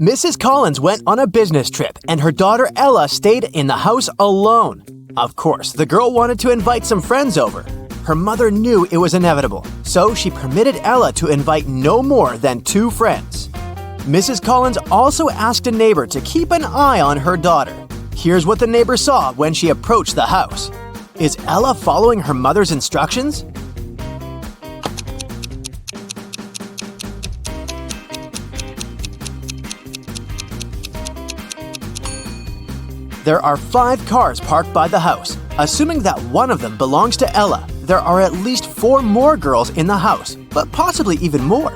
Mrs. Collins went on a business trip and her daughter Ella stayed in the house alone. Of course, the girl wanted to invite some friends over. Her mother knew it was inevitable, so she permitted Ella to invite no more than 2 friends. Mrs. Collins also asked a neighbor to keep an eye on her daughter. Here's what the neighbor saw when she approached the house. Is Ella following her mother's instructions? There are 5 cars parked by the house. Assuming that one of them belongs to Ella, there are at least 4 more girls in the house, but possibly even more.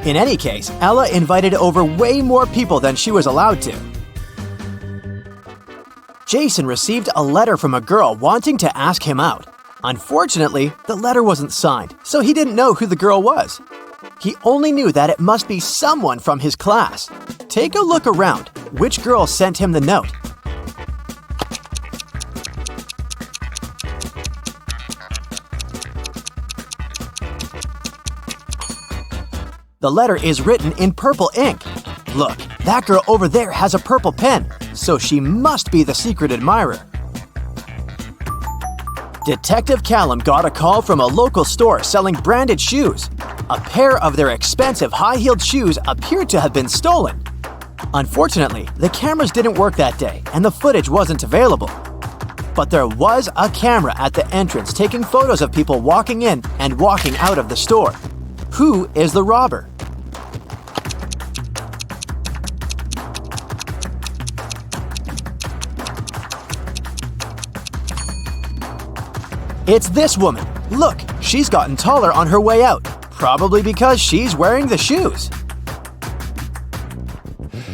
In any case, Ella invited over way more people than she was allowed to. Jason received a letter from a girl wanting to ask him out. Unfortunately, the letter wasn't signed, so he didn't know who the girl was. He only knew that it must be someone from his class. Take a look around. Which girl sent him the note? The letter is written in purple ink. Look, that girl over there has a purple pen, so she must be the secret admirer. Detective Callum got a call from a local store selling branded shoes. A pair of their expensive high-heeled shoes appeared to have been stolen. Unfortunately, the cameras didn't work that day and the footage wasn't available. But there was a camera at the entrance taking photos of people walking in and walking out of the store. Who is the robber? It's this woman. Look, she's gotten taller on her way out, probably because she's wearing the shoes.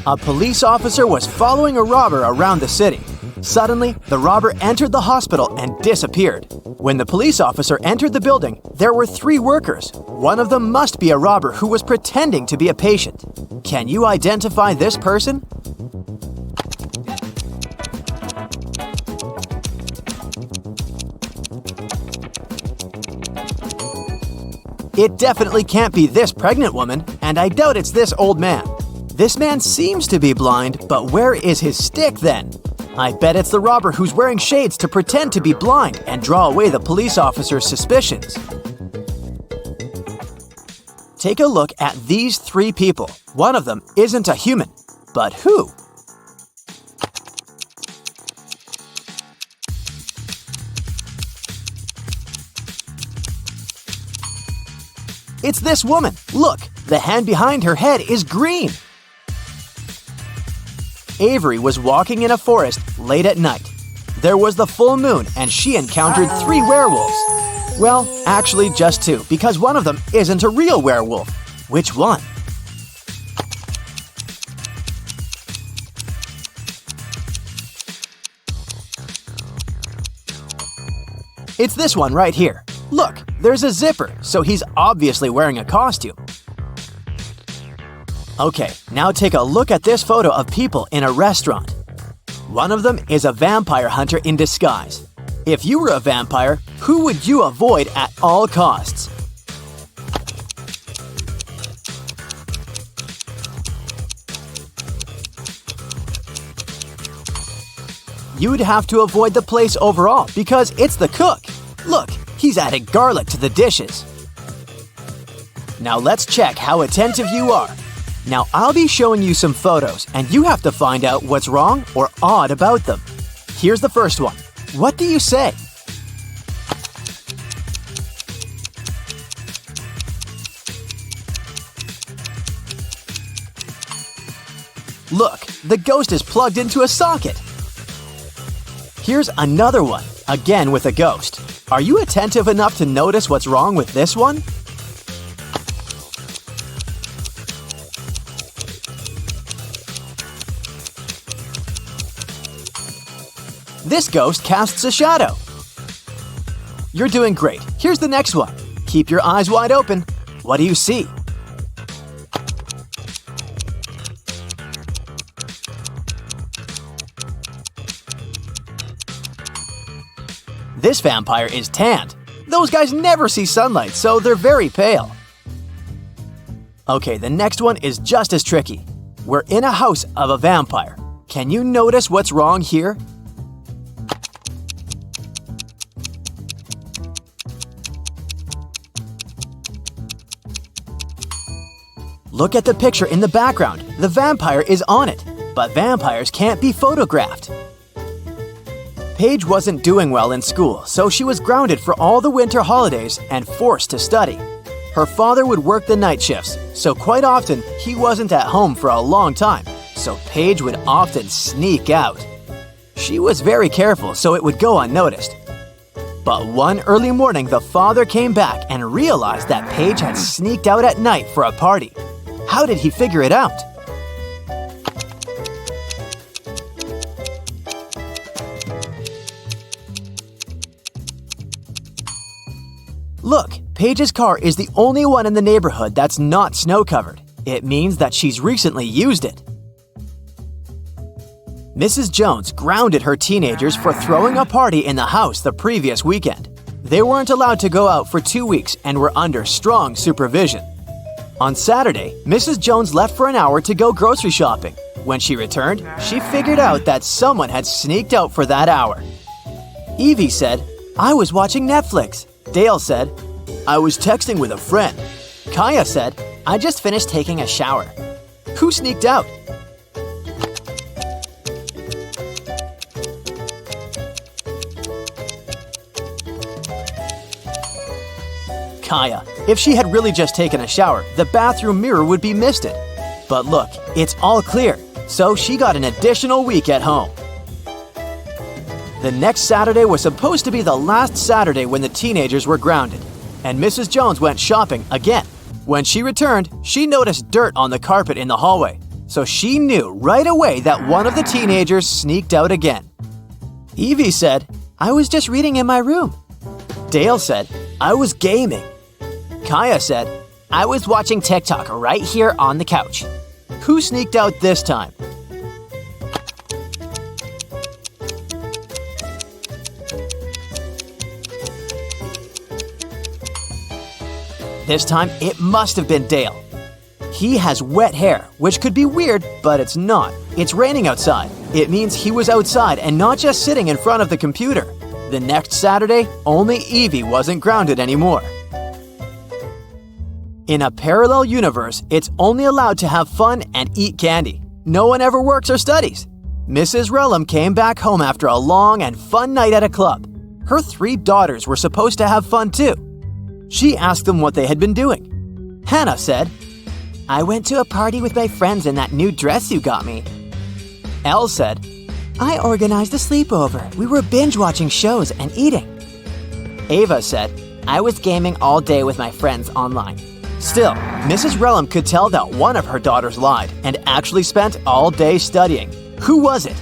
A police officer was following a robber around the city. Suddenly, the robber entered the hospital and disappeared. When the police officer entered the building, there were 3 workers. One of them must be a robber who was pretending to be a patient. Can you identify this person? It definitely can't be this pregnant woman, and I doubt it's this old man. This man seems to be blind, but where is his stick then? I bet it's the robber who's wearing shades to pretend to be blind and draw away the police officer's suspicions. Take a look at these 3 people. One of them isn't a human, but who? It's this woman. Look, the hand behind her head is green. Avery was walking in a forest late at night. There was the full moon and she encountered 3 werewolves. Well, actually just 2, because one of them isn't a real werewolf. Which one? It's this one right here. Look, there's a zipper, so he's obviously wearing a costume. Okay, now take a look at this photo of people in a restaurant. One of them is a vampire hunter in disguise. If you were a vampire, who would you avoid at all costs? You'd have to avoid the place overall because it's the cook. Look, he's adding garlic to the dishes. Now let's check how attentive you are. Now I'll be showing you some photos and you have to find out what's wrong or odd about them. Here's the first one. What do you say? Look, the ghost is plugged into a socket. Here's another one, again with a ghost. Are you attentive enough to notice what's wrong with this one? This ghost casts a shadow. You're doing great. Here's the next one. Keep your eyes wide open. What do you see? This vampire is tanned. Those guys never see sunlight, so they're very pale. Okay, the next one is just as tricky. we're in a house of a vampire. Can you notice what's wrong here? Look at the picture in the background. The vampire is on it, but vampires can't be photographed. Paige wasn't doing well in school, so she was grounded for all the winter holidays and forced to study. Her father would work the night shifts, so quite often he wasn't at home for a long time, so Paige would often sneak out. She was very careful so it would go unnoticed. But one early morning, the father came back and realized that Paige had sneaked out at night for a party. How did he figure it out? Look, Paige's car is the only one in the neighborhood that's not snow-covered. It means that she's recently used it. Mrs. Jones grounded her teenagers for throwing a party in the house the previous weekend. They weren't allowed to go out for 2 weeks and were under strong supervision. On Saturday, Mrs. Jones left for an hour to go grocery shopping. When she returned, she figured out that someone had sneaked out for that hour. Evie said, "I was watching Netflix." Dale said, "I was texting with a friend." Kaya said, "I just finished taking a shower." Who sneaked out? Kaya. If she had really just taken a shower, the bathroom mirror would be misted. But look, it's all clear, so she got an additional week at home. The next Saturday was supposed to be the last Saturday when the teenagers were grounded, and Mrs. Jones went shopping again. When she returned, she noticed dirt on the carpet in the hallway, so she knew right away that one of the teenagers sneaked out again. Evie said, "I was just reading in my room." Dale said, "I was gaming." Kaya said, "I was watching TikTok right here on the couch." Who sneaked out this time? This time, it must have been Dale. He has wet hair, which could be weird, but it's not. It's raining outside. It means he was outside and not just sitting in front of the computer. The next Saturday, only Evie wasn't grounded anymore. In a parallel universe, it's only allowed to have fun and eat candy. No one ever works or studies. Mrs. Relham came back home after a long and fun night at a club. Her 3 daughters were supposed to have fun too. She asked them what they had been doing. Hannah said, "I went to a party with my friends in that new dress you got me." Elle said, "I organized a sleepover. We were binge-watching shows and eating." Ava said, "I was gaming all day with my friends online." Still, Mrs. Relham could tell that one of her daughters lied and actually spent all day studying. Who was it?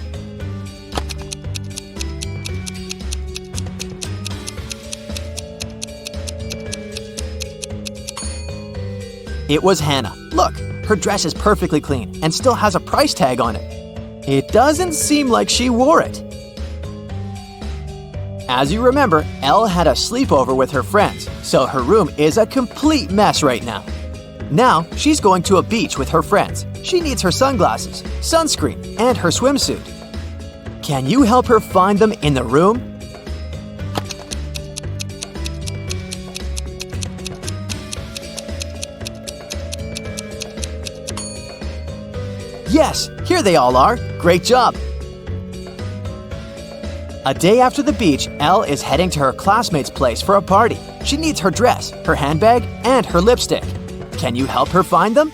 It was Hannah. Look, her dress is perfectly clean and still has a price tag on it. It doesn't seem like she wore it. As you remember, Elle had a sleepover with her friends, so her room is a complete mess right now. Now, she's going to a beach with her friends. She needs her sunglasses, sunscreen, and her swimsuit. Can you help her find them in the room? Yes, here they all are. Great job. A day after the beach, Elle is heading to her classmate's place for a party. She needs her dress, her handbag, and her lipstick. Can you help her find them?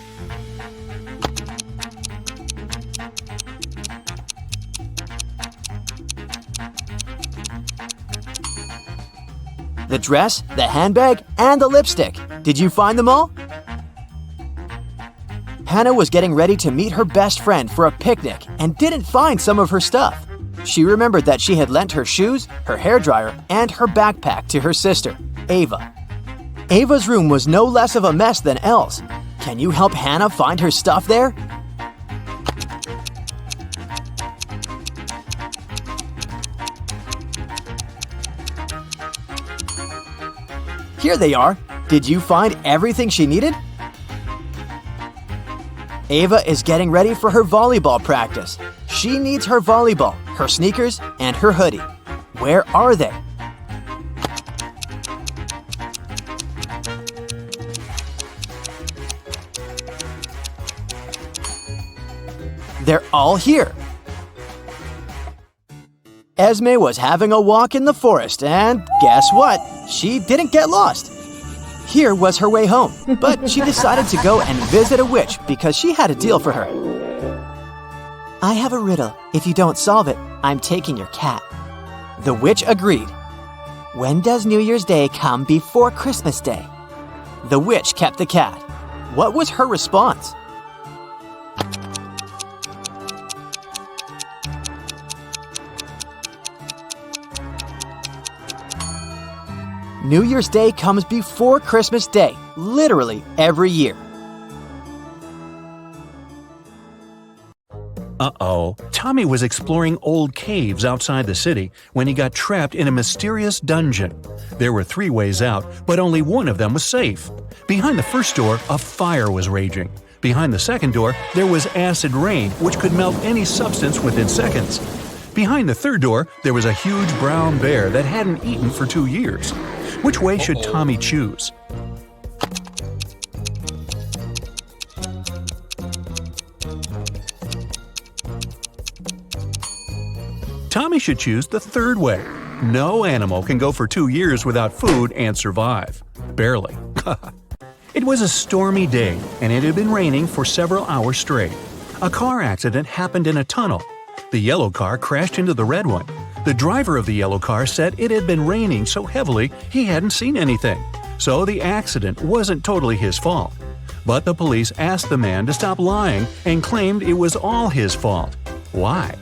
The dress, the handbag, and the lipstick. Did you find them all? Hannah was getting ready to meet her best friend for a picnic and didn't find some of her stuff. She remembered that she had lent her shoes, her hairdryer, and her backpack to her sister, Ava. Ava's room was no less of a mess than Elle's. Can you help Hannah find her stuff there? Here they are. Did you find everything she needed? Ava is getting ready for her volleyball practice. She needs her volleyball, her sneakers, and her hoodie. Where are they? They're all here. Esme was having a walk in the forest, and guess what? She didn't get lost. Here was her way home, but she decided to go and visit a witch because she had a deal for her. I have a riddle. If you don't solve it, I'm taking your cat. The witch agreed. When does New Year's Day come before Christmas Day? The witch kept the cat. What was her response? New Year's Day comes before Christmas Day, literally every year. Uh-oh. Tommy was exploring old caves outside the city when he got trapped in a mysterious dungeon. There were 3 ways out, but only one of them was safe. Behind the first door, a fire was raging. Behind the second door, there was acid rain, which could melt any substance within seconds. Behind the third door, there was a huge brown bear that hadn't eaten for 2 years. Which way should Tommy choose? Tommy should choose the third way. No animal can go for 2 years without food and survive. Barely. It was a stormy day, and it had been raining for several hours straight. A car accident happened in a tunnel. The yellow car crashed into the red one. The driver of the yellow car said it had been raining so heavily he hadn't seen anything, so the accident wasn't totally his fault. But the police asked the man to stop lying and claimed it was all his fault. Why?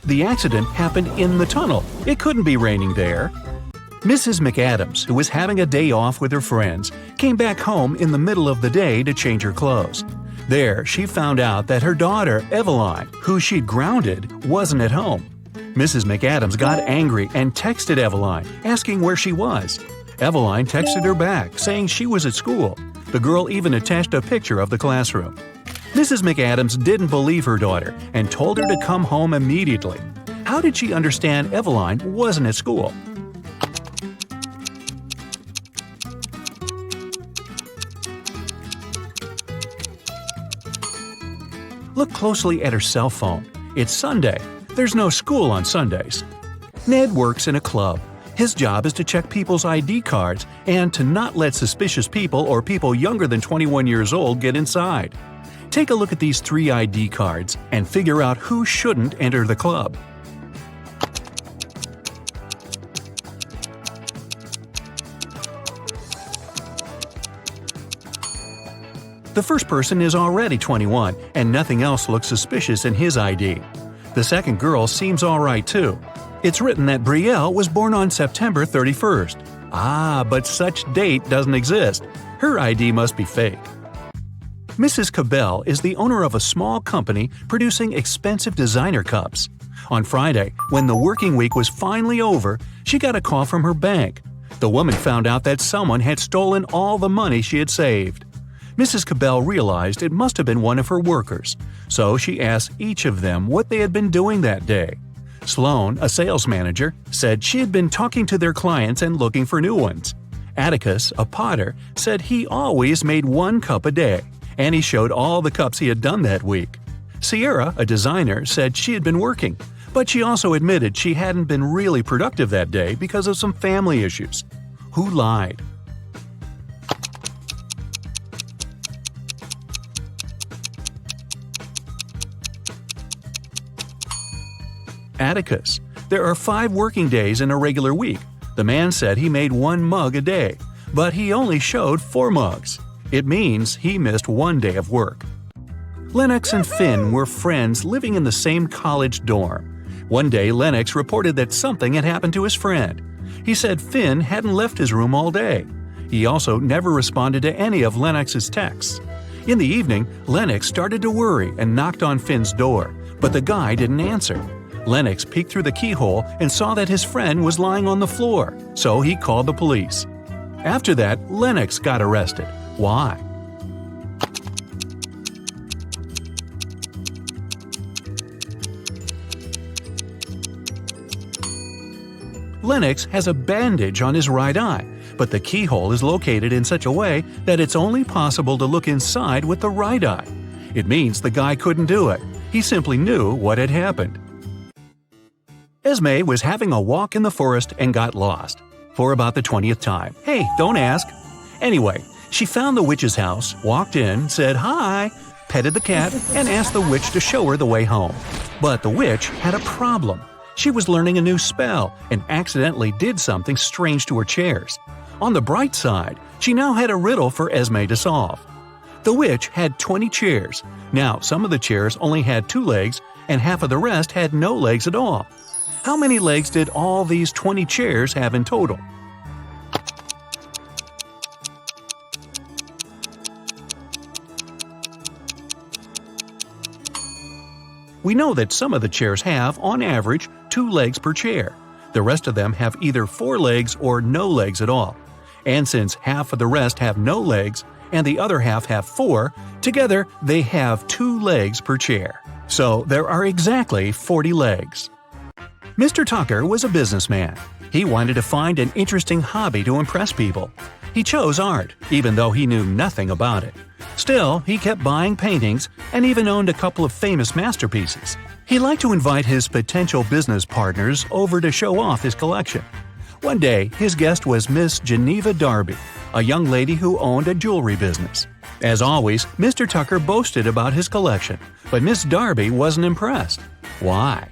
The accident happened in the tunnel. It couldn't be raining there. Mrs. McAdams, who was having a day off with her friends, came back home in the middle of the day to change her clothes. There, she found out that her daughter, Eveline, who she'd grounded, wasn't at home. Mrs. McAdams got angry and texted Eveline, asking where she was. Eveline texted her back, saying she was at school. The girl even attached a picture of the classroom. Mrs. McAdams didn't believe her daughter and told her to come home immediately. How did she understand Eveline wasn't at school? Look closely at her cell phone. It's Sunday. There's no school on Sundays. Ned works in a club. His job is to check people's ID cards and to not let suspicious people or people younger than 21 years old get inside. Take a look at these 3 ID cards and figure out who shouldn't enter the club. The first person is already 21, and nothing else looks suspicious in his ID. The second girl seems alright too. It's written that Brielle was born on September 31st. But such date doesn't exist. Her ID must be fake. Mrs. Cabell is the owner of a small company producing expensive designer cups. On Friday, when the working week was finally over, she got a call from her bank. The woman found out that someone had stolen all the money she had saved. Mrs. Cabell realized it must have been one of her workers, so she asked each of them what they had been doing that day. Sloan, a sales manager, said she had been talking to their clients and looking for new ones. Atticus, a potter, said he always made 1 cup a day, and he showed all the cups he had done that week. Sierra, a designer, said she had been working, but she also admitted she hadn't been really productive that day because of some family issues. Who lied? Atticus. There are 5 working days in a regular week. The man said he made 1 mug a day, but he only showed 4 mugs. It means he missed 1 day of work. Lennox and Finn were friends living in the same college dorm. One day, Lennox reported that something had happened to his friend. He said Finn hadn't left his room all day. He also never responded to any of Lennox's texts. In the evening, Lennox started to worry and knocked on Finn's door, but the guy didn't answer. Lennox peeked through the keyhole and saw that his friend was lying on the floor, so he called the police. After that, Lennox got arrested. Why? Lennox has a bandage on his right eye, but the keyhole is located in such a way that it's only possible to look inside with the right eye. It means the guy couldn't do it. He simply knew what had happened. Esme was having a walk in the forest and got lost. For about the 20th time. Hey, don't ask. Anyway, she found the witch's house, walked in, said hi, petted the cat, and asked the witch to show her the way home. But the witch had a problem. She was learning a new spell and accidentally did something strange to her chairs. On the bright side, she now had a riddle for Esme to solve. The witch had 20 chairs. Now, some of the chairs only had 2 legs, and half of the rest had no legs at all. How many legs did all these 20 chairs have in total? We know that some of the chairs have, on average, 2 legs per chair. The rest of them have either 4 legs or no legs at all. And since half of the rest have no legs and the other half have 4, together they have 2 legs per chair. So there are exactly 40 legs. Mr. Tucker was a businessman. He wanted to find an interesting hobby to impress people. He chose art, even though he knew nothing about it. Still, he kept buying paintings and even owned a couple of famous masterpieces. He liked to invite his potential business partners over to show off his collection. One day, his guest was Miss Geneva Darby, a young lady who owned a jewelry business. As always, Mr. Tucker boasted about his collection, but Miss Darby wasn't impressed. Why?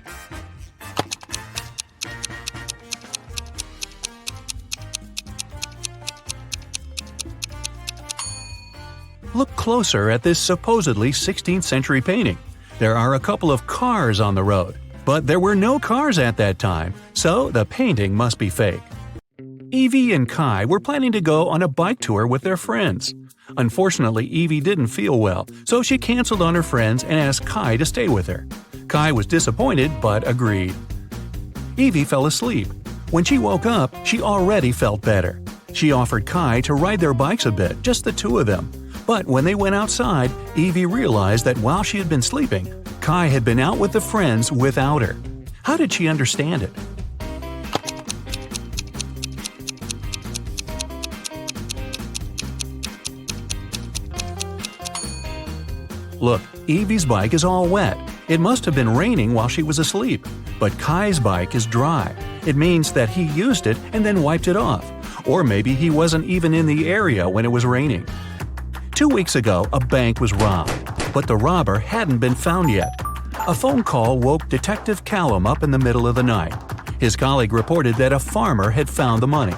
Look closer at this supposedly 16th century painting. There are a couple of cars on the road, but there were no cars at that time, so the painting must be fake. Evie and Kai were planning to go on a bike tour with their friends. Unfortunately, Evie didn't feel well, so she canceled on her friends and asked Kai to stay with her. Kai was disappointed but agreed. Evie fell asleep. When she woke up, she already felt better. She offered Kai to ride their bikes a bit, just the two of them. But when they went outside, Evie realized that while she had been sleeping, Kai had been out with the friends without her. How did she understand it? Look, Evie's bike is all wet. It must have been raining while she was asleep. But Kai's bike is dry. It means that he used it and then wiped it off. Or maybe he wasn't even in the area when it was raining. 2 weeks ago, a bank was robbed, but the robber hadn't been found yet. A phone call woke Detective Callum up in the middle of the night. His colleague reported that a farmer had found the money.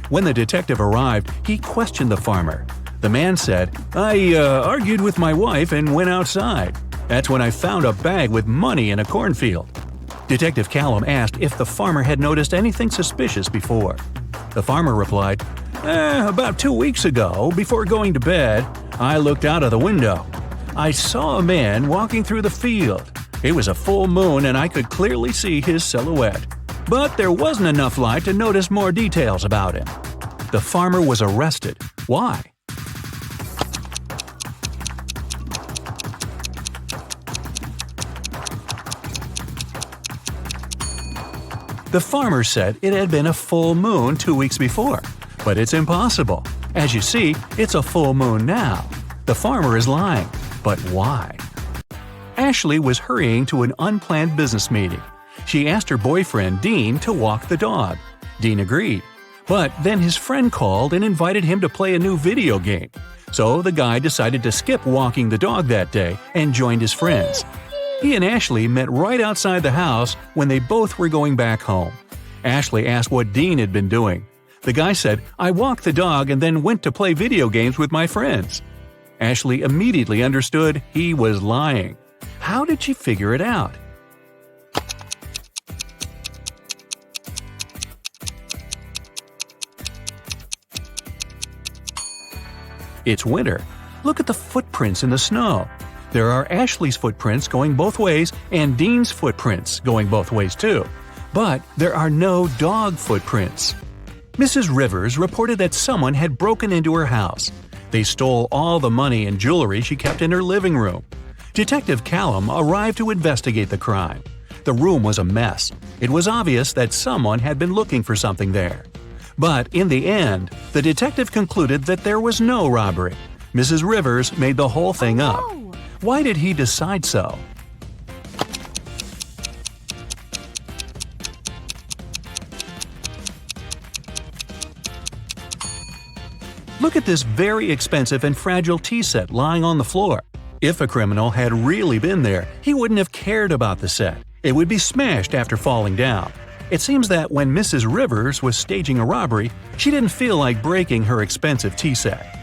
When the detective arrived, he questioned the farmer. The man said, "I argued with my wife and went outside. That's when I found a bag with money in a cornfield." Detective Callum asked if the farmer had noticed anything suspicious before. The farmer replied, "About 2 weeks ago, before going to bed, I looked out of the window. I saw a man walking through the field. It was a full moon and I could clearly see his silhouette. But there wasn't enough light to notice more details about him." The farmer was arrested. Why? The farmer said it had been a full moon 2 weeks before. But it's impossible. As you see, it's a full moon now. The farmer is lying. But why? Ashley was hurrying to an unplanned business meeting. She asked her boyfriend, Dean, to walk the dog. Dean agreed. But then his friend called and invited him to play a new video game. So the guy decided to skip walking the dog that day and joined his friends. He and Ashley met right outside the house when they both were going back home. Ashley asked what Dean had been doing. The guy said, "I walked the dog and then went to play video games with my friends." Ashley immediately understood he was lying. How did she figure it out? It's winter. Look at the footprints in the snow. There are Ashley's footprints going both ways and Dean's footprints going both ways too. But there are no dog footprints. Mrs. Rivers reported that someone had broken into her house. They stole all the money and jewelry she kept in her living room. Detective Callum arrived to investigate the crime. The room was a mess. It was obvious that someone had been looking for something there. But in the end, the detective concluded that there was no robbery. Mrs. Rivers made the whole thing up. Why did he decide so? Look at this very expensive and fragile tea set lying on the floor. If a criminal had really been there, he wouldn't have cared about the set. It would be smashed after falling down. It seems that when Mrs. Rivers was staging a robbery, she didn't feel like breaking her expensive tea set.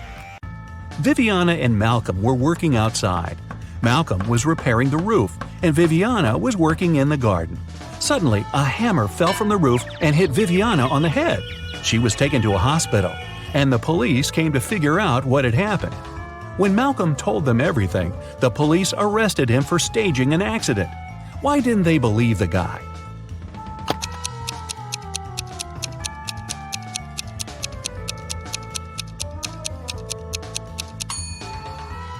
Viviana and Malcolm were working outside. Malcolm was repairing the roof, and Viviana was working in the garden. Suddenly, a hammer fell from the roof and hit Viviana on the head. She was taken to a hospital, and the police came to figure out what had happened. When Malcolm told them everything, the police arrested him for staging an accident. Why didn't they believe the guy?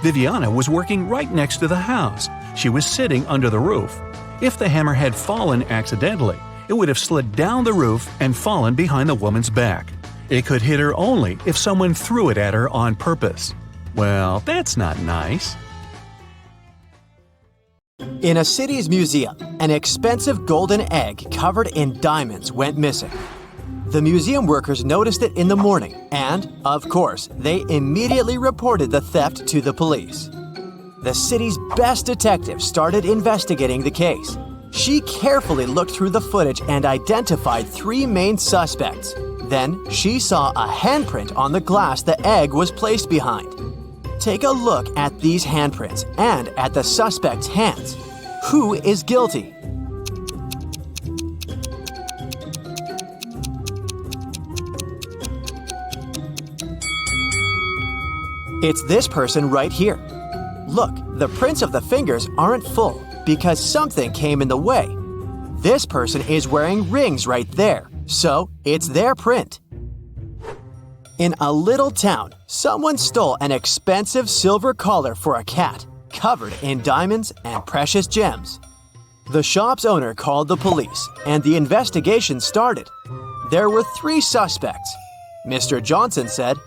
Viviana was working right next to the house. She was sitting under the roof. If the hammer had fallen accidentally, it would have slid down the roof and fallen behind the woman's back. It could hit her only if someone threw it at her on purpose. Well, that's not nice. In a city's museum, an expensive golden egg covered in diamonds went missing. The museum workers noticed it in the morning and, of course, they immediately reported the theft to the police. The city's best detective started investigating the case. She carefully looked through the footage and identified 3 main suspects. Then, she saw a handprint on the glass the egg was placed behind. Take a look at these handprints and at the suspect's hands. Who is guilty? It's this person right here. Look, the prints of the fingers aren't full because something came in the way. This person is wearing rings right there, so it's their print. In a little town, someone stole an expensive silver collar for a cat, covered in diamonds and precious gems. The shop's owner called the police, and the investigation started. There were 3 suspects. Mr. Johnson said,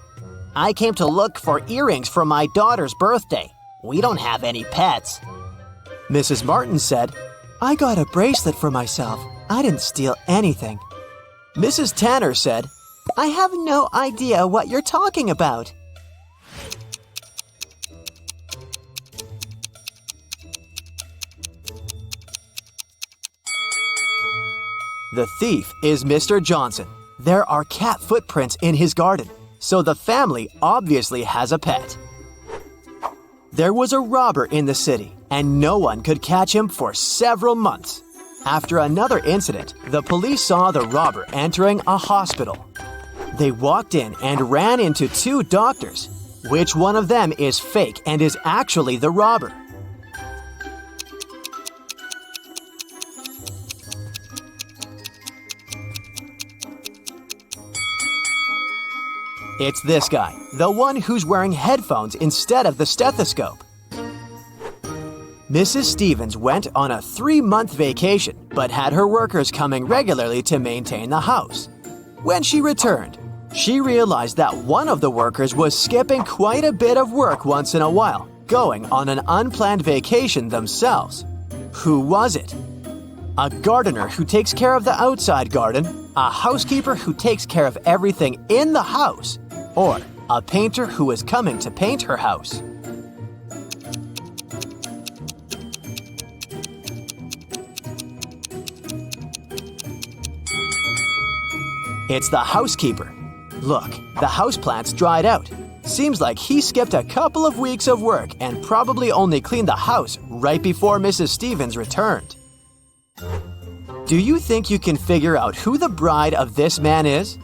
"I came to look for earrings for my daughter's birthday. We don't have any pets." Mrs. Martin said, "I got a bracelet for myself. I didn't steal anything." Mrs. Tanner said, "I have no idea what you're talking about." The thief is Mr. Johnson. There are cat footprints in his garden, so the family obviously has a pet. There was a robber in the city, and no one could catch him for several months. After another incident, the police saw the robber entering a hospital. They walked in and ran into 2 doctors. Which one of them is fake and is actually the robber? It's this guy, the one who's wearing headphones instead of the stethoscope. Mrs. Stevens went on a 3-month vacation, but had her workers coming regularly to maintain the house. When she returned, she realized that one of the workers was skipping quite a bit of work once in a while, going on an unplanned vacation themselves. Who was it? A gardener who takes care of the outside garden, a housekeeper who takes care of everything in the house, or a painter who is coming to paint her house. It's the housekeeper. Look, the houseplants dried out. Seems like he skipped a couple of weeks of work and probably only cleaned the house right before Mrs. Stevens returned. Do you think you can figure out who the bride of this man is?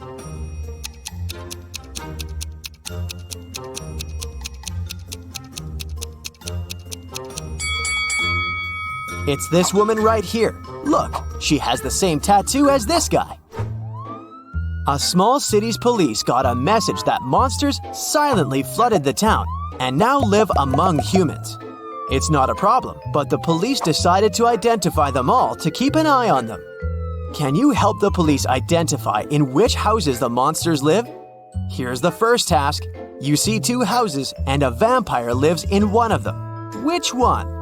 It's this woman right here. Look, she has the same tattoo as this guy. A small city's police got a message that monsters silently flooded the town and now live among humans. It's not a problem, but the police decided to identify them all to keep an eye on them. Can you help the police identify in which houses the monsters live? Here's the first task. You see two houses and a vampire lives in one of them. Which one?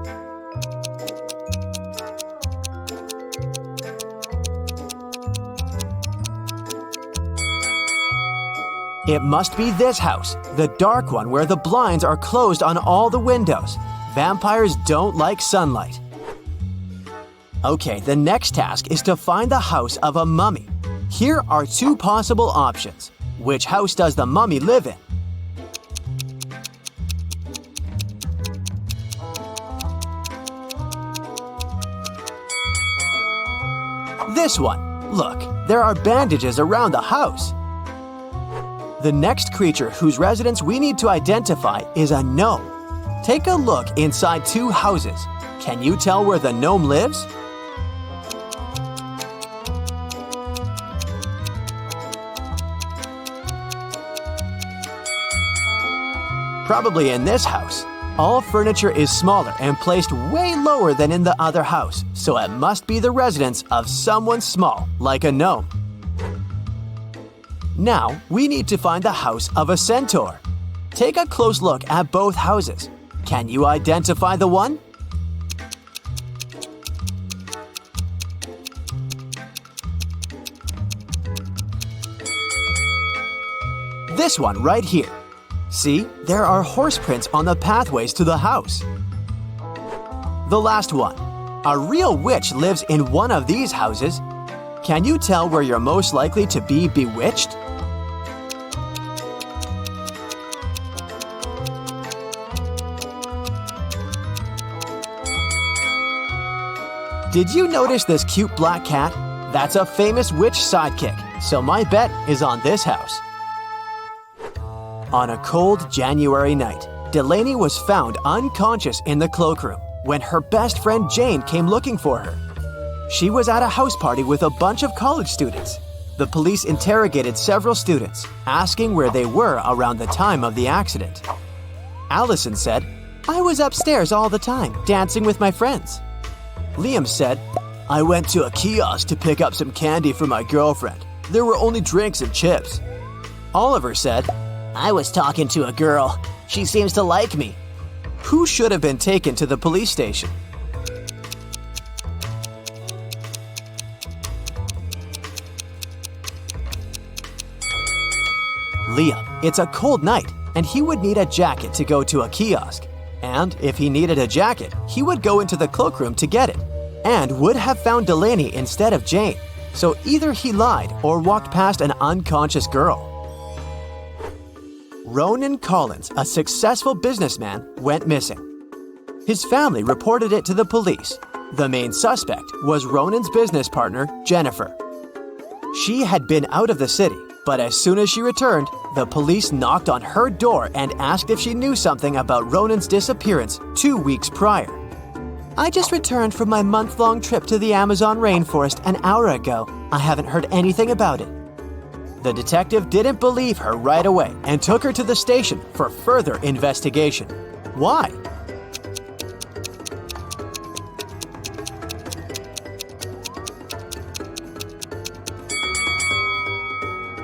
It must be this house, the dark one where the blinds are closed on all the windows. Vampires don't like sunlight. Okay, the next task is to find the house of a mummy. Here are two possible options. Which house does the mummy live in? This one. Look, there are bandages around the house. The next creature whose residence we need to identify is a gnome. Take a look inside two houses. Can you tell where the gnome lives? Probably in this house. All furniture is smaller and placed way lower than in the other house, so it must be the residence of someone small, like a gnome. Now, we need to find the house of a centaur. Take a close look at both houses. Can you identify the one? This one right here. See, there are horse prints on the pathways to the house. The last one. A real witch lives in one of these houses. Can you tell where you're most likely to be bewitched? Did you notice this cute black cat? That's a famous witch sidekick, so my bet is on this house. On a cold January night, Delaney was found unconscious in the cloakroom when her best friend Jane came looking for her. She was at a house party with a bunch of college students. The police interrogated several students, asking where they were around the time of the accident. Allison said, "I was upstairs all the time, dancing with my friends." Liam said, "I went to a kiosk to pick up some candy for my girlfriend. There were only drinks and chips." Oliver said, "I was talking to a girl. She seems to like me." Who should have been taken to the police station? Liam. It's a cold night, and he would need a jacket to go to a kiosk. And if he needed a jacket, he would go into the cloakroom to get it, and would have found Delaney instead of Jane. So either he lied or walked past an unconscious girl. Ronan Collins, a successful businessman, went missing. His family reported it to the police. The main suspect was Ronan's business partner, Jennifer. She had been out of the city, but as soon as she returned, the police knocked on her door and asked if she knew something about Ronan's disappearance 2 weeks prior. "I just returned from my month-long trip to the Amazon rainforest an hour ago. I haven't heard anything about it." The detective didn't believe her right away and took her to the station for further investigation. Why?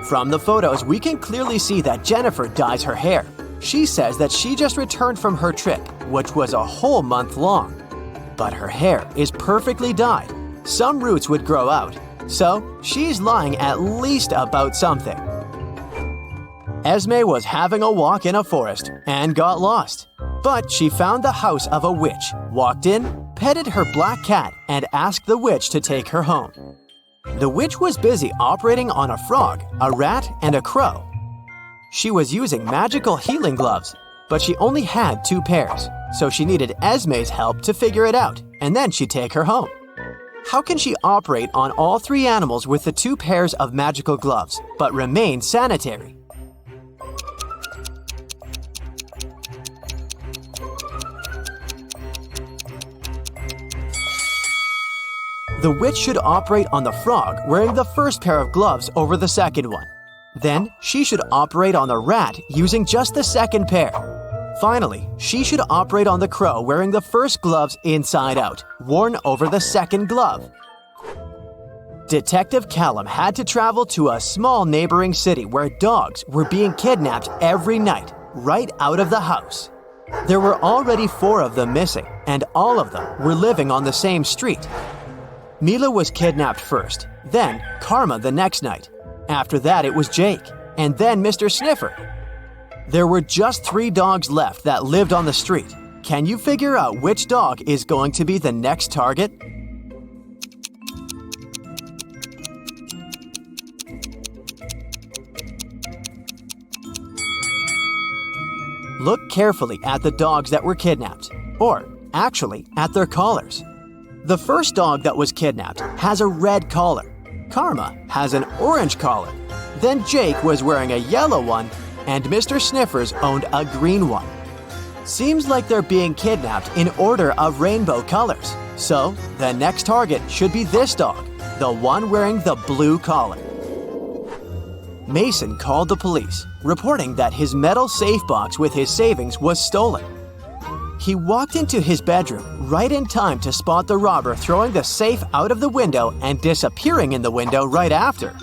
From the photos, we can clearly see that Jennifer dyes her hair. She says that she just returned from her trip, which was a whole month long. But her hair is perfectly dyed. Some roots would grow out, so she's lying at least about something. Esme was having a walk in a forest and got lost. But she found the house of a witch, walked in, petted her black cat, and asked the witch to take her home. The witch was busy operating on a frog, a rat, and a crow. She was using magical healing gloves, but she only had 2 pairs, so she needed Esme's help to figure it out, and then she'd take her home. How can she operate on all 3 animals with the 2 pairs of magical gloves, but remain sanitary? The witch should operate on the frog wearing the first pair of gloves over the second one. Then, she should operate on the rat using just the second pair. Finally, she should operate on the crow wearing the first gloves inside out, worn over the second glove. Detective Callum had to travel to a small neighboring city where dogs were being kidnapped every night, right out of the house. There were already 4 of them missing, and all of them were living on the same street. Mila was kidnapped first, then Karma the next night. After that, it was Jake, and then Mr. Sniffer. There were just 3 dogs left that lived on the street. Can you figure out which dog is going to be the next target? Look carefully at the dogs that were kidnapped, or actually at their collars. The first dog that was kidnapped has a red collar. Karma has an orange collar. Then Jake was wearing a yellow one, and Mr. Sniffers owned a green one. Seems like they're being kidnapped in order of rainbow colors. So, the next target should be this dog, the one wearing the blue collar. Mason called the police, reporting that his metal safe box with his savings was stolen. He walked into his bedroom right in time to spot the robber throwing the safe out of the window and disappearing in the window right after.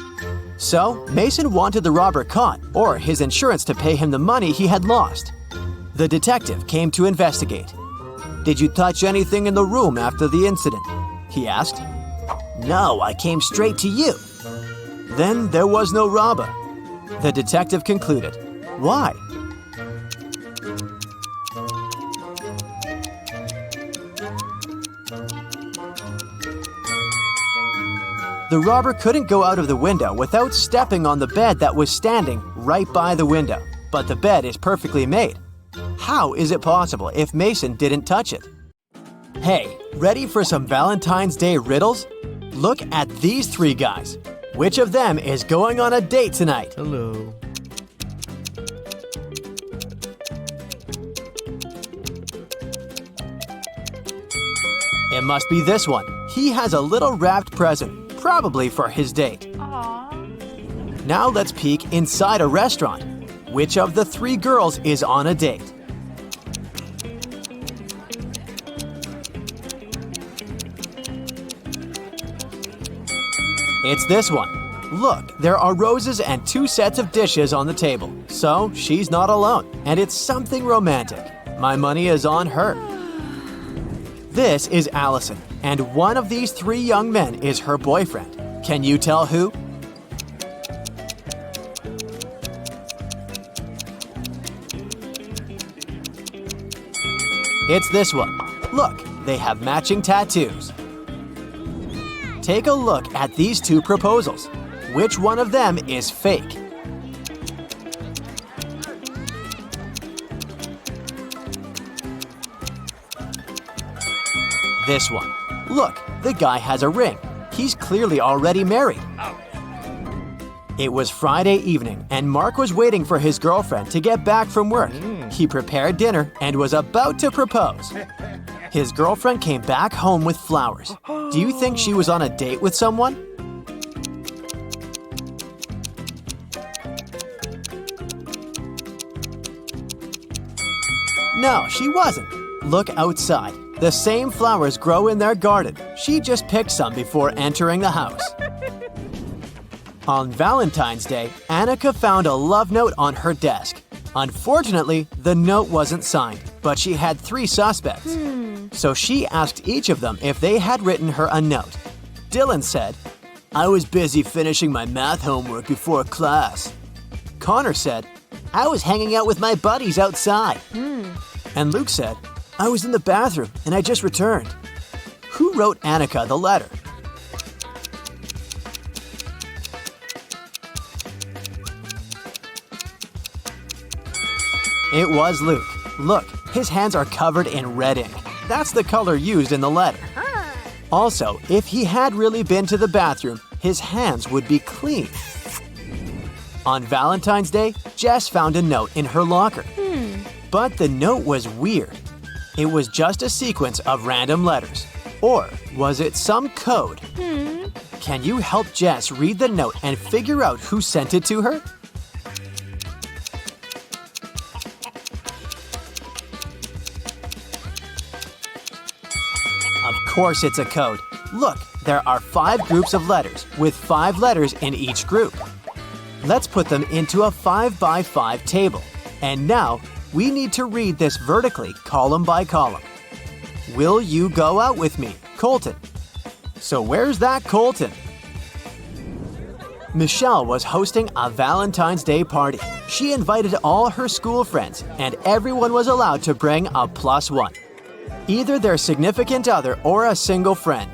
So, Mason wanted the robber caught or his insurance to pay him the money he had lost. The detective came to investigate. "Did you touch anything in the room after the incident?" he asked. "No, I came straight to you." "Then there was no robber," the detective concluded. "Why?" The robber couldn't go out of the window without stepping on the bed that was standing right by the window, but the bed is perfectly made. How is it possible if Mason didn't touch it? Hey, ready for some Valentine's Day riddles? Look at these 3 guys. Which of them is going on a date tonight? Hello. It must be this one. He has a little wrapped present, probably for his date. Aww. Now let's peek inside a restaurant. Which of the 3 girls is on a date? It's this one. Look, there are roses and 2 sets of dishes on the table. So she's not alone, and it's something romantic. My money is on her. This is Allison, and one of these 3 young men is her boyfriend. Can you tell who? It's this one. Look, they have matching tattoos. Take a look at these 2 proposals. Which one of them is fake? This one. Look, the guy has a ring. He's clearly already married. It was Friday evening, and Mark was waiting for his girlfriend to get back from work. He prepared dinner and was about to propose. His girlfriend came back home with flowers. Do you think she was on a date with someone? No, she wasn't. Look outside. The same flowers grow in their garden. She just picked some before entering the house. On Valentine's Day, Annika found a love note on her desk. Unfortunately, the note wasn't signed, but she had 3 suspects. So she asked each of them if they had written her a note. Dylan said, "I was busy finishing my math homework before class." Connor said, "I was hanging out with my buddies outside." And Luke said, "I was in the bathroom and I just returned." Who wrote Annika the letter? It was Luke. Look, his hands are covered in red ink. That's the color used in the letter. Also, if he had really been to the bathroom, his hands would be clean. On Valentine's Day, Jess found a note in her locker. But the note was weird. It was just a sequence of random letters. Or was it some code? Can you help Jess read the note and figure out who sent it to her? Of course it's a code. Look, there are 5 groups of letters with 5 letters in each group. Let's put them into a 5 by 5 table. And now, we need to read this vertically, column by column. Will you go out with me, Colton? So where's that Colton? Michelle was hosting a Valentine's Day party. She invited all her school friends, and everyone was allowed to bring a +1. Either their significant other or a single friend.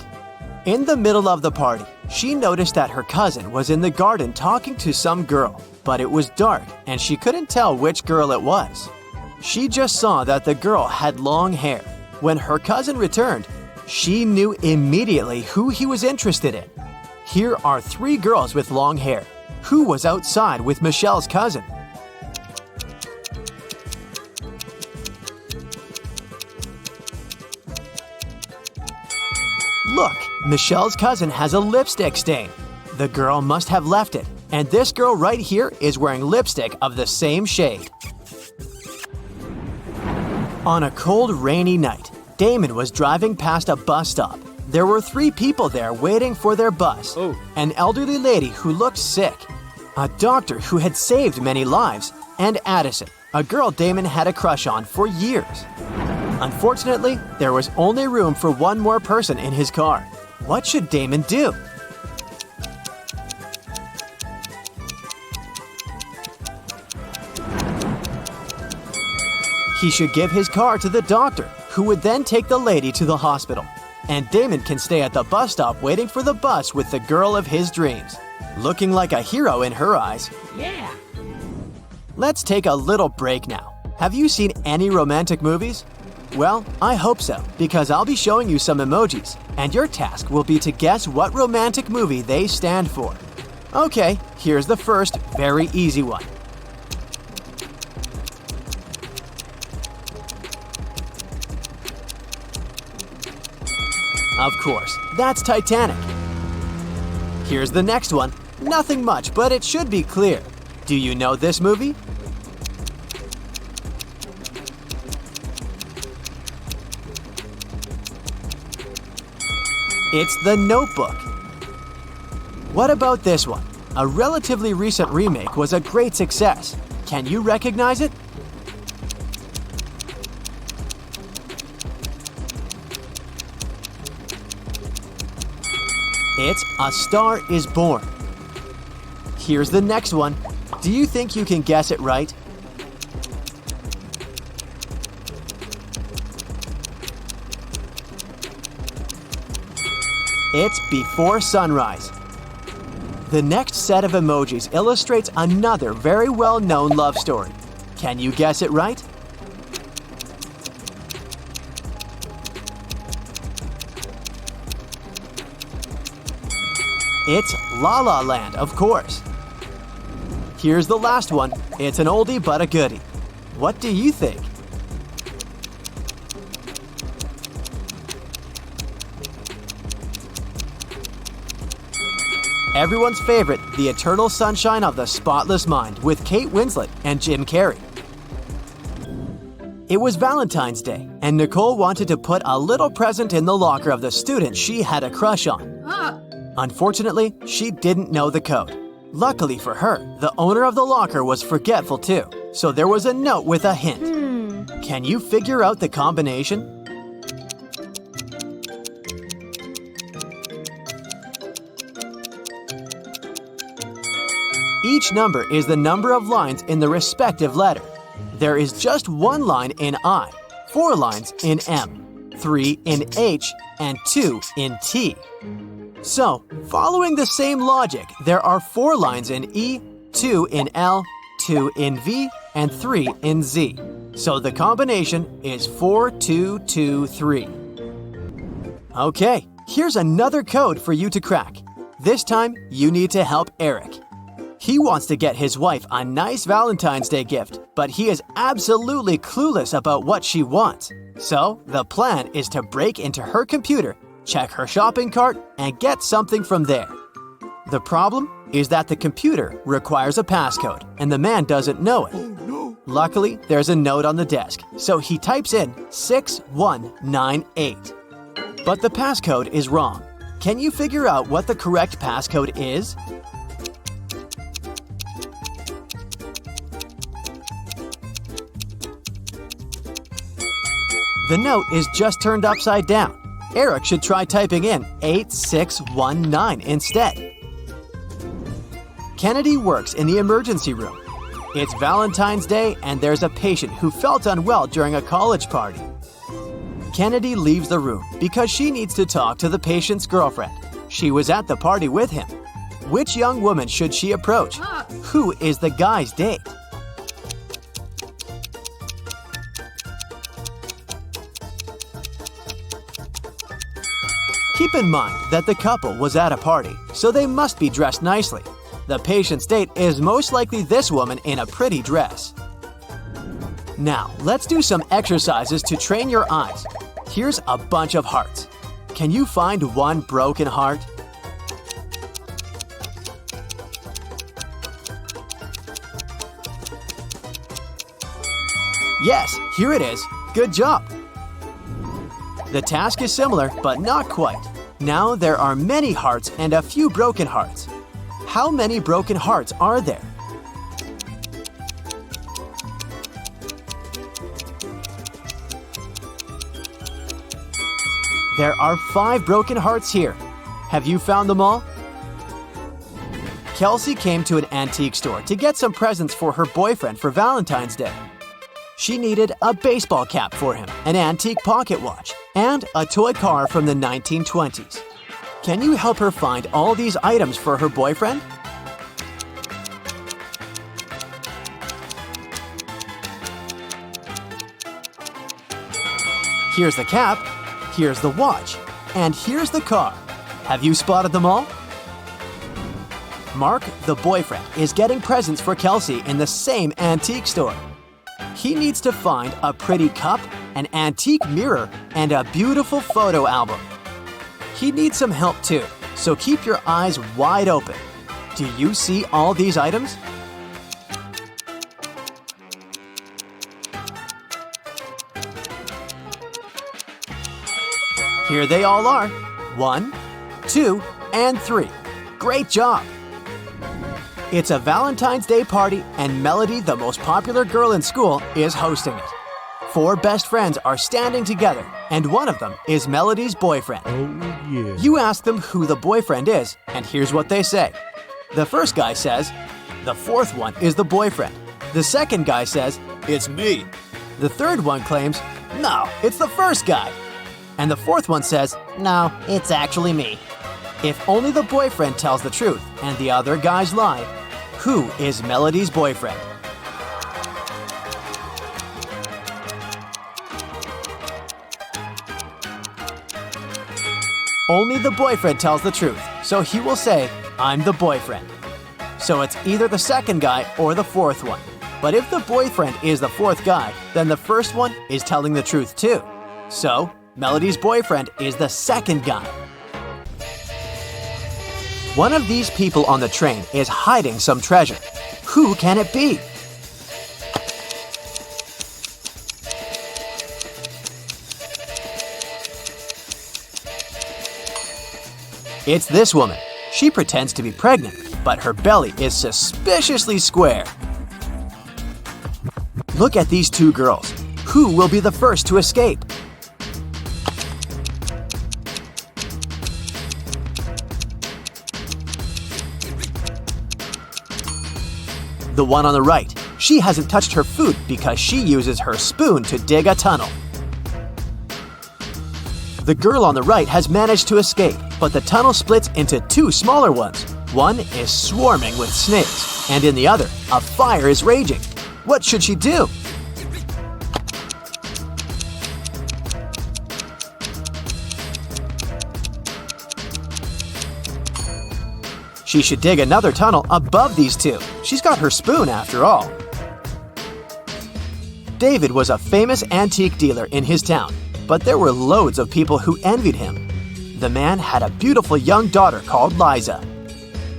In the middle of the party, she noticed that her cousin was in the garden talking to some girl, but it was dark and she couldn't tell which girl it was. She just saw that the girl had long hair. When her cousin returned, she knew immediately who he was interested in. Here are 3 girls with long hair. Who was outside with Michelle's cousin? Look, Michelle's cousin has a lipstick stain. The girl must have left it, and this girl right here is wearing lipstick of the same shade. On a cold, rainy night, Damon was driving past a bus stop. There were 3 people there waiting for their bus. An elderly lady who looked sick, a doctor who had saved many lives, and Addison, a girl Damon had a crush on for years. Unfortunately, there was only room for 1 more person in his car. What should Damon do? He should give his car to the doctor, who would then take the lady to the hospital. And Damon can stay at the bus stop waiting for the bus with the girl of his dreams. Looking like a hero in her eyes. Yeah. Let's take a little break now. Have you seen any romantic movies? Well, I hope so, because I'll be showing you some emojis, and your task will be to guess what romantic movie they stand for. Okay, here's the first, very easy one. Of course, that's Titanic. Here's the next one. Nothing much, but it should be clear. Do you know this movie? It's The Notebook. What about this one? A relatively recent remake was a great success. Can you recognize it? It's A Star Is Born. Here's the next one. Do you think you can guess it right? It's Before Sunrise. The next set of emojis illustrates another very well-known love story. Can you guess it right? It's La La Land, of course. Here's the last one. It's an oldie but a goodie. What do you think? Everyone's favorite, The Eternal Sunshine of the Spotless Mind with Kate Winslet and Jim Carrey. It was Valentine's Day, and Nicole wanted to put a little present in the locker of the student she had a crush on. Unfortunately, she didn't know the code. Luckily for her, the owner of the locker was forgetful too, so there was a note with a hint. Can you figure out the combination? Each number is the number of lines in the respective letter. There is just 1 line in I, 4 lines in M, 3 in H, and 2 in T. So, following the same logic, there are 4 lines in E, 2 in L, 2 in V, and 3 in Z. So the combination is 4, 2, 2, 3. Okay, here's another code for you to crack. This time, you need to help Eric. He wants to get his wife a nice Valentine's Day gift, but he is absolutely clueless about what she wants. So, the plan is to break into her computer check her shopping cart, and get something from there. The problem is that the computer requires a passcode, and the man doesn't know it. Luckily, there's a note on the desk, so he types in 6198. But the passcode is wrong. Can you figure out what the correct passcode is? The note is just turned upside down. Eric should try typing in 8619 instead. Kennedy works in the emergency room. It's Valentine's Day and there's a patient who felt unwell during a college party. Kennedy leaves the room because she needs to talk to the patient's girlfriend. She was at the party with him. Which young woman should she approach? Who is the guy's date? Keep in mind that the couple was at a party, so they must be dressed nicely. The patient's date is most likely this woman in a pretty dress. Now, let's do some exercises to train your eyes. Here's a bunch of hearts. Can you find one broken heart? Yes, here it is. Good job. The task is similar, but not quite. Now there are many hearts and a few broken hearts. How many broken hearts are there? There are 5 broken hearts here. Have you found them all? Kelsey came to an antique store to get some presents for her boyfriend for Valentine's Day. She needed a baseball cap for him, an antique pocket watch, and a toy car from the 1920s. Can you help her find all these items for her boyfriend? Here's the cap, here's the watch, and here's the car. Have you spotted them all? Mark, the boyfriend, is getting presents for Kelsey in the same antique store. He needs to find a pretty cup, an antique mirror, and a beautiful photo album. He needs some help too, so keep your eyes wide open. Do you see all these items? Here they all are. 1, 2, and 3. Great job! It's a Valentine's Day party, and Melody, the most popular girl in school, is hosting it. 4 best friends are standing together, and one of them is Melody's boyfriend. Oh, yeah. You ask them who the boyfriend is, and here's what they say. The first guy says, "The fourth one is the boyfriend." The second guy says, "It's me." The third one claims, "No, it's the first guy." And the fourth one says, "No, it's actually me." If only the boyfriend tells the truth and the other guys lie, who is Melody's boyfriend? Only the boyfriend tells the truth, so he will say, "I'm the boyfriend." So it's either the second guy or the fourth one. But if the boyfriend is the fourth guy, then the first one is telling the truth too. So, Melody's boyfriend is the second guy. One of these people on the train is hiding some treasure. Who can it be? It's this woman. She pretends to be pregnant, but her belly is suspiciously square. Look at these 2 girls. Who will be the first to escape? The one on the right. She hasn't touched her food because she uses her spoon to dig a tunnel. The girl on the right has managed to escape, but the tunnel splits into 2 smaller ones. One is swarming with snakes, and in the other, a fire is raging. What should she do? She should dig another tunnel above these 2. She's got her spoon after all. David was a famous antique dealer in his town, but there were loads of people who envied him. The man had a beautiful young daughter called Liza.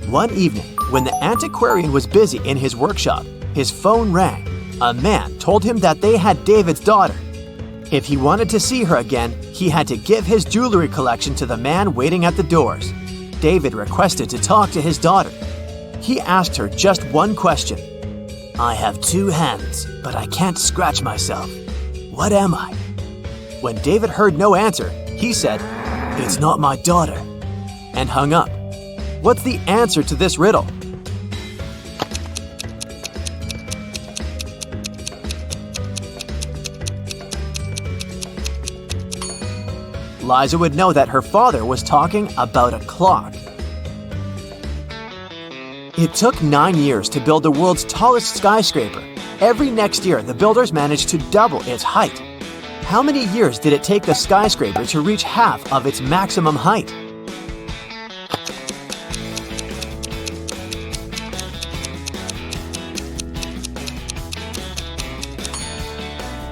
One evening, when the antiquarian was busy in his workshop, his phone rang. A man told him that they had David's daughter. If he wanted to see her again, he had to give his jewelry collection to the man waiting at the doors. David requested to talk to his daughter. He asked her just one question. "I have 2 hands, but I can't scratch myself. What am I?" When David heard no answer, he said, "It's not my daughter," and hung up. What's the answer to this riddle? Liza would know that her father was talking about a clock. It took 9 years to build the world's tallest skyscraper. Every next year, the builders managed to double its height. How many years did it take the skyscraper to reach half of its maximum height?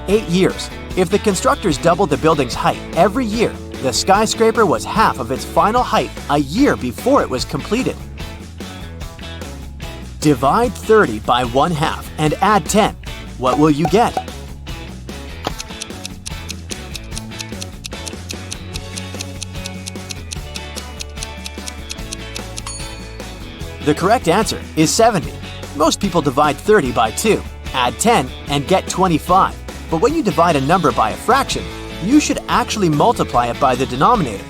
Eight years. If the constructors doubled the building's height every year, the skyscraper was half of its final height a year before it was completed. Divide 30 by 1/2 and add 10. What will you get? The correct answer is 70. Most people divide 30 by 2, add 10, and get 25. But when you divide a number by a fraction, you should actually multiply it by the denominator,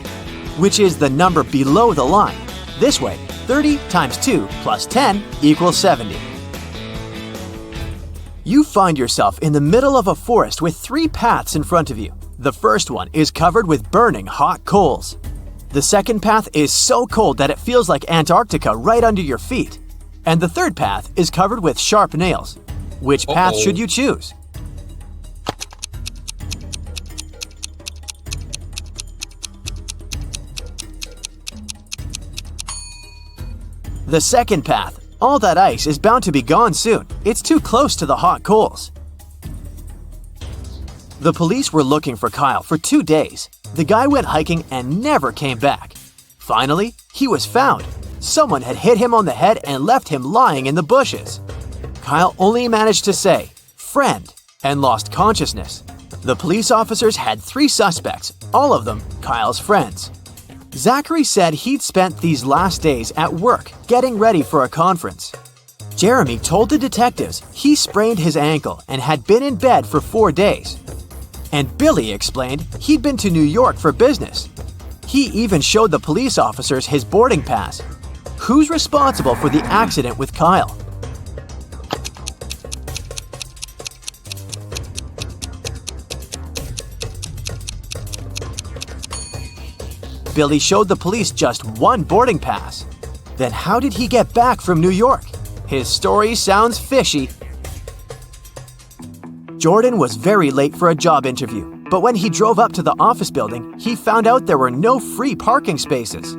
which is the number below the line. This way, 30 times 2 plus 10 equals 70. You find yourself in the middle of a forest with 3 paths in front of you. The first one is covered with burning hot coals. The second path is so cold that it feels like Antarctica right under your feet. And the third path is covered with sharp nails. Which path should you choose? The second path. All that ice is bound to be gone soon. It's too close to the hot coals. The police were looking for Kyle for 2 days. The guy went hiking and never came back. Finally, he was found. Someone had hit him on the head and left him lying in the bushes. Kyle only managed to say, "Friend," and lost consciousness. The police officers had 3 suspects, all of them Kyle's friends. Zachary said he'd spent these last days at work getting ready for a conference. Jeremy told the detectives he sprained his ankle and had been in bed for 4 days. And Billy explained he'd been to New York for business. He even showed the police officers his boarding pass. Who's responsible for the accident with Kyle? Billy showed the police just 1 boarding pass. Then how did he get back from New York? His story sounds fishy. Jordan was very late for a job interview, but when he drove up to the office building, he found out there were no free parking spaces.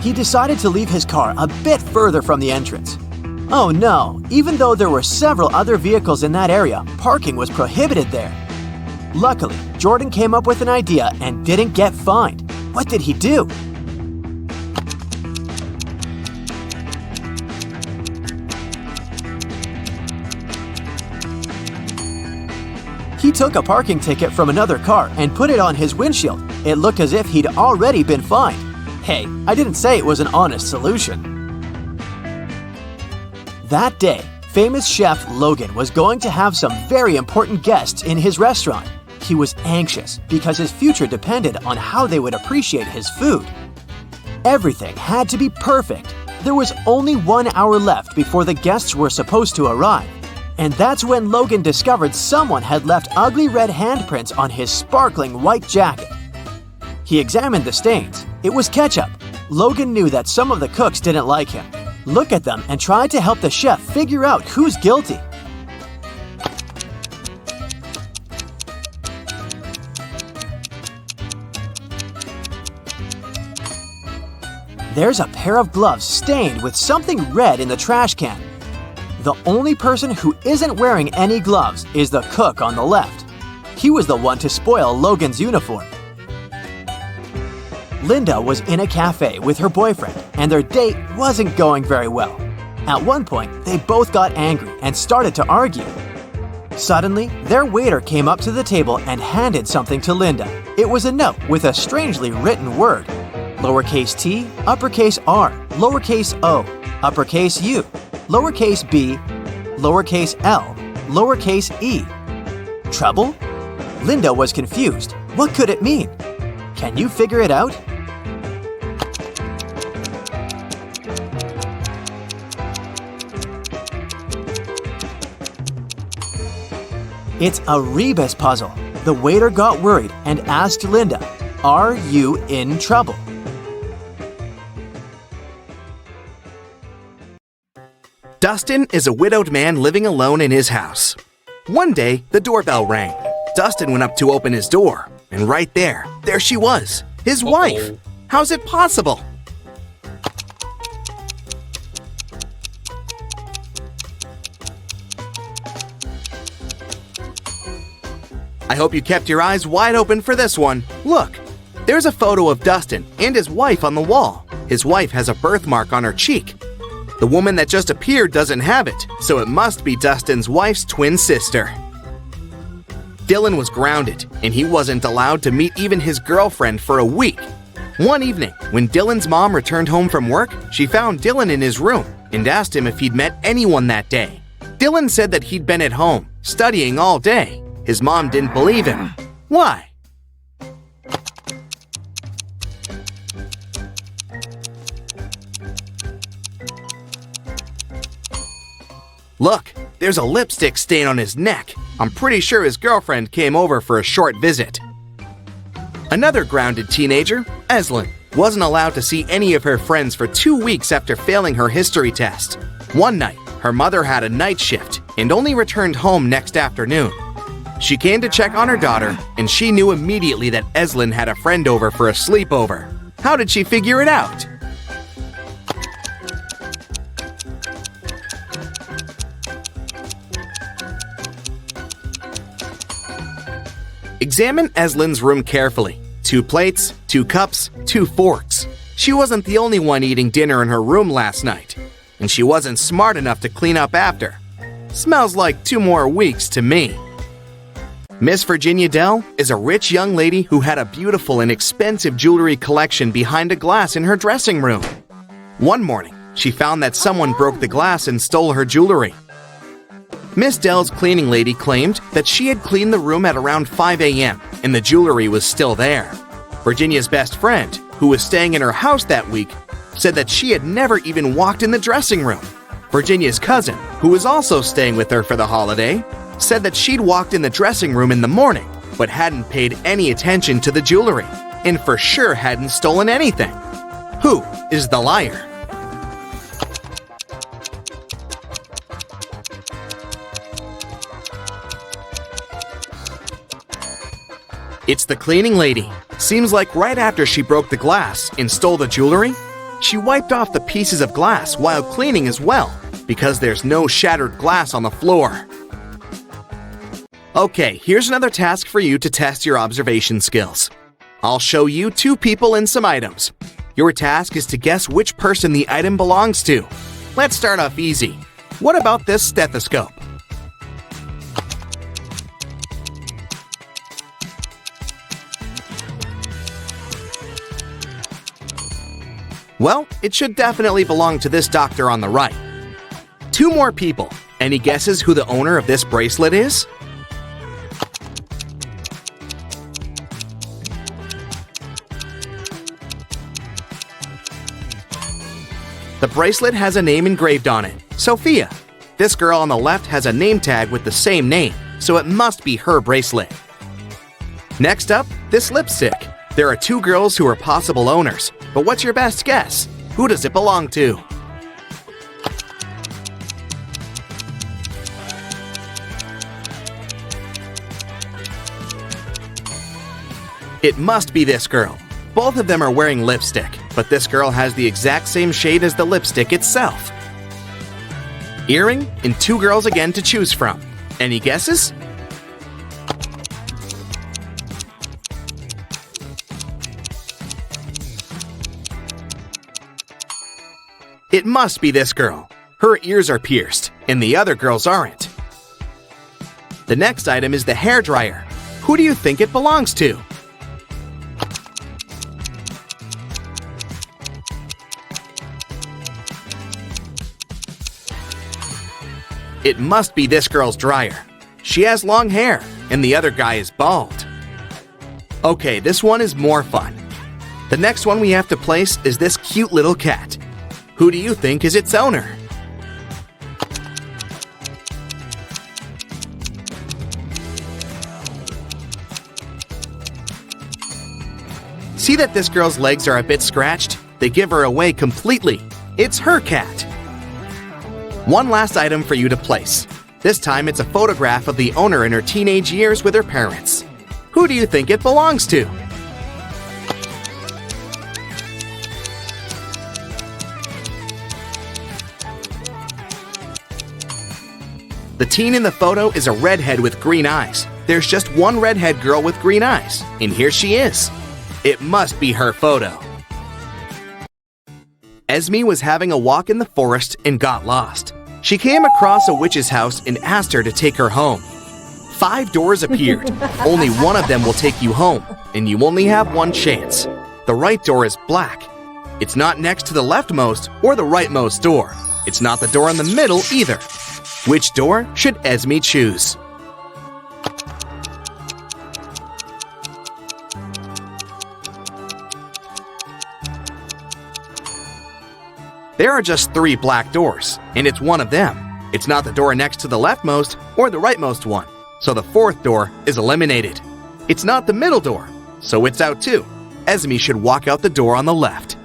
He decided to leave his car a bit further from the entrance. Oh no, even though there were several other vehicles in that area, parking was prohibited there. Luckily, Jordan came up with an idea and didn't get fined. What did he do? He took a parking ticket from another car and put it on his windshield. It looked as if he'd already been fined. Hey, I didn't say it was an honest solution. That day, famous chef Logan was going to have some very important guests in his restaurant. He was anxious because his future depended on how they would appreciate his food. Everything had to be perfect. There was only 1 hour left before the guests were supposed to arrive. And that's when Logan discovered someone had left ugly red handprints on his sparkling white jacket. He examined the stains. It was ketchup. Logan knew that some of the cooks didn't like him. Look at them and try to help the chef figure out who's guilty. There's a pair of gloves stained with something red in the trash can. The only person who isn't wearing any gloves is the cook on the left. He was the one to spoil Logan's uniform. Linda was in a cafe with her boyfriend, and their date wasn't going very well. At one point, they both got angry and started to argue. Suddenly, their waiter came up to the table and handed something to Linda. It was a note with a strangely written word: lowercase t, uppercase r, lowercase o, uppercase u, lowercase b, lowercase l, lowercase e. Trouble? Linda was confused. What could it mean? Can you figure it out? It's a rebus puzzle. The waiter got worried and asked Linda, "Are you in trouble?" Dustin is a widowed man living alone in his house. One day, the doorbell rang. Dustin went up to open his door, and right there she was, his wife. How's it possible? I hope you kept your eyes wide open for this one. Look, there's a photo of Dustin and his wife on the wall. His wife has a birthmark on her cheek. The woman that just appeared doesn't have it, so it must be Dustin's wife's twin sister. Dylan was grounded, and he wasn't allowed to meet even his girlfriend for a week. One evening, when Dylan's mom returned home from work, she found Dylan in his room and asked him if he'd met anyone that day. Dylan said that he'd been at home, studying all day. His mom didn't believe him. Why? Look, there's a lipstick stain on his neck. I'm pretty sure his girlfriend came over for a short visit. Another grounded teenager, Eslyn, wasn't allowed to see any of her friends for 2 weeks after failing her history test. One night, her mother had a night shift and only returned home next afternoon. She came to check on her daughter, and she knew immediately that Eslyn had a friend over for a sleepover. How did she figure it out? Examine Eslyn's room carefully. 2 plates, 2 cups, 2 forks. She wasn't the only one eating dinner in her room last night, and she wasn't smart enough to clean up after. Smells like 2 more weeks to me. Miss Virginia Dell is a rich young lady who had a beautiful and expensive jewelry collection behind a glass in her dressing room. One morning, she found that someone broke the glass and stole her jewelry. Miss Dell's cleaning lady claimed that she had cleaned the room at around 5 a.m. and the jewelry was still there. Virginia's best friend, who was staying in her house that week, said that she had never even walked in the dressing room. Virginia's cousin, who was also staying with her for the holiday, said that she'd walked in the dressing room in the morning, but hadn't paid any attention to the jewelry, and for sure hadn't stolen anything. Who is the liar? It's the cleaning lady. Seems like right after she broke the glass and stole the jewelry, she wiped off the pieces of glass while cleaning as well, because there's no shattered glass on the floor. Okay, here's another task for you to test your observation skills. I'll show you 2 people and some items. Your task is to guess which person the item belongs to. Let's start off easy. What about this stethoscope? Well, it should definitely belong to this doctor on the right. 2 more people. Any guesses who the owner of this bracelet is? The bracelet has a name engraved on it, Sophia. This girl on the left has a name tag with the same name, so it must be her bracelet. Next up, this lipstick. There are 2 girls who are possible owners, but what's your best guess? Who does it belong to? It must be this girl. Both of them are wearing lipstick, but this girl has the exact same shade as the lipstick itself. Earring and 2 girls again to choose from. Any guesses? It must be this girl. Her ears are pierced, and the other girls aren't. The next item is the hairdryer. Who do you think it belongs to? It must be this girl's dryer. She has long hair, and the other guy is bald. Okay, this one is more fun. The next one we have to place is this cute little cat. Who do you think is its owner? See that this girl's legs are a bit scratched? They give her away completely. It's her cat. One last item for you to place. This time it's a photograph of the owner in her teenage years with her parents. Who do you think it belongs to? The teen in the photo is a redhead with green eyes. There's just one redhead girl with green eyes, and here she is. It must be her photo. Esme was having a walk in the forest and got lost. She came across a witch's house and asked her to take her home. 5 doors appeared. Only one of them will take you home, and you only have one chance. The right door is black. It's not next to the leftmost or the rightmost door. It's not the door in the middle either. Which door should Esme choose? There are just 3 black doors, and it's one of them. It's not the door next to the leftmost or the rightmost one, so the 4th door is eliminated. It's not the middle door, so it's out too. Esme should walk out the door on the left.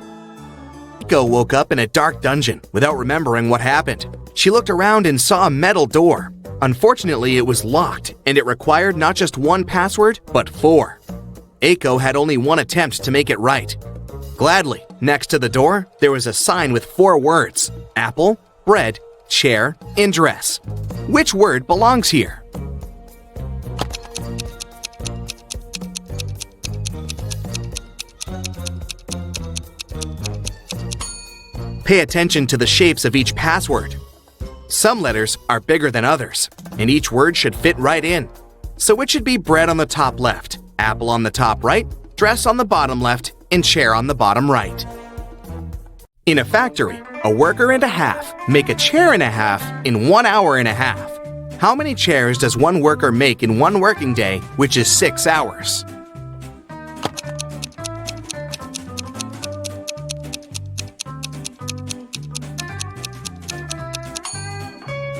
Eiko woke up in a dark dungeon without remembering what happened. She looked around and saw a metal door. Unfortunately, it was locked, and it required not just 1 password, but 4. Eiko had only 1 attempt to make it right. Gladly, next to the door, there was a sign with 4 words: apple, bread, chair, and dress. Which word belongs here? Pay attention to the shapes of each password. Some letters are bigger than others, and each word should fit right in. So it should be bread on the top left, apple on the top right, dress on the bottom left, and chair on the bottom right. In a factory, a worker and a half make a chair and a half in 1 hour and a half. How many chairs does one worker make in 1 working day, which is 6 hours?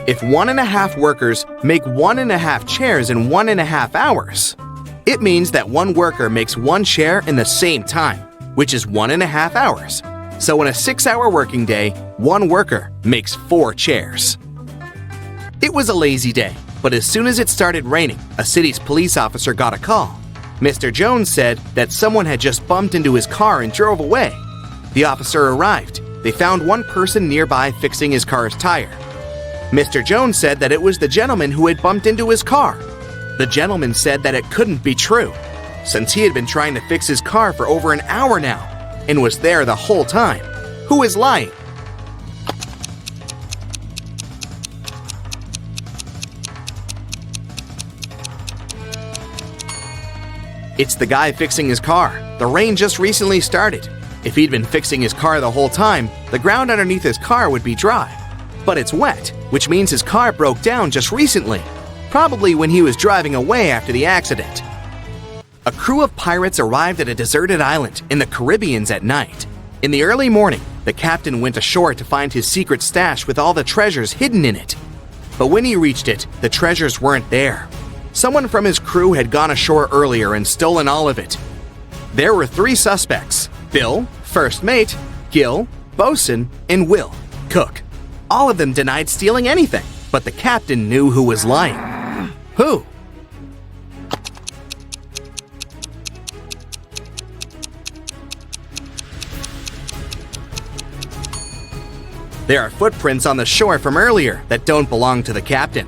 If 1.5 workers make 1.5 chairs in 1.5 hours, it means that one worker makes 1 chair in the same time, which is 1.5 hours. So in a 6-hour working day, one worker makes 4 chairs. It was a lazy day, but as soon as it started raining, a city's police officer got a call. Mr. Jones said that someone had just bumped into his car and drove away. The officer arrived. They found one person nearby fixing his car's tire. Mr. Jones said that it was the gentleman who had bumped into his car. The gentleman said that it couldn't be true, since he had been trying to fix his car for over an hour now and was there the whole time. Who is lying? It's the guy fixing his car. The rain just recently started. If he'd been fixing his car the whole time, the ground underneath his car would be dry. But it's wet, which means his car broke down just recently, probably when he was driving away after the accident. A crew of pirates arrived at a deserted island in the Caribbean at night. In the early morning, the captain went ashore to find his secret stash with all the treasures hidden in it. But when he reached it, the treasures weren't there. Someone from his crew had gone ashore earlier and stolen all of it. There were 3 suspects: Bill, first mate, Gil, bosun, and Will, cook. All of them denied stealing anything, but the captain knew who was lying. Who? There are footprints on the shore from earlier that don't belong to the captain.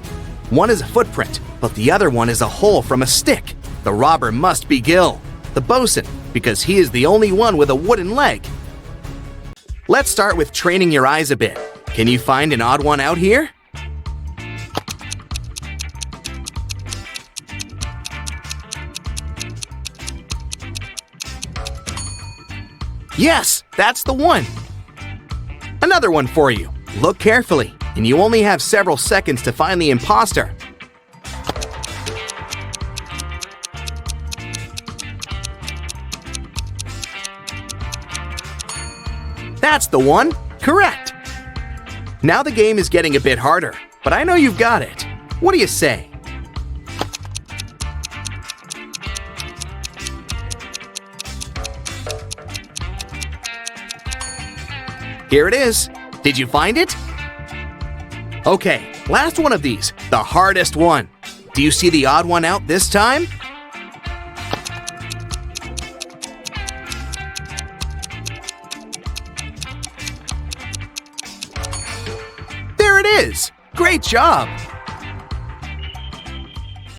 One is a footprint, but the other one is a hole from a stick. The robber must be Gil, the bosun, because he is the only one with a wooden leg. Let's start with training your eyes a bit. Can you find an odd one out here? Yes, that's the one. Another one for you. Look carefully, and you only have several seconds to find the imposter. That's the one. Correct. Now the game is getting a bit harder, but I know you've got it. What do you say? Here it is. Did you find it? Okay, last one of these, the hardest one. Do you see the odd one out this time? There it is! Great job!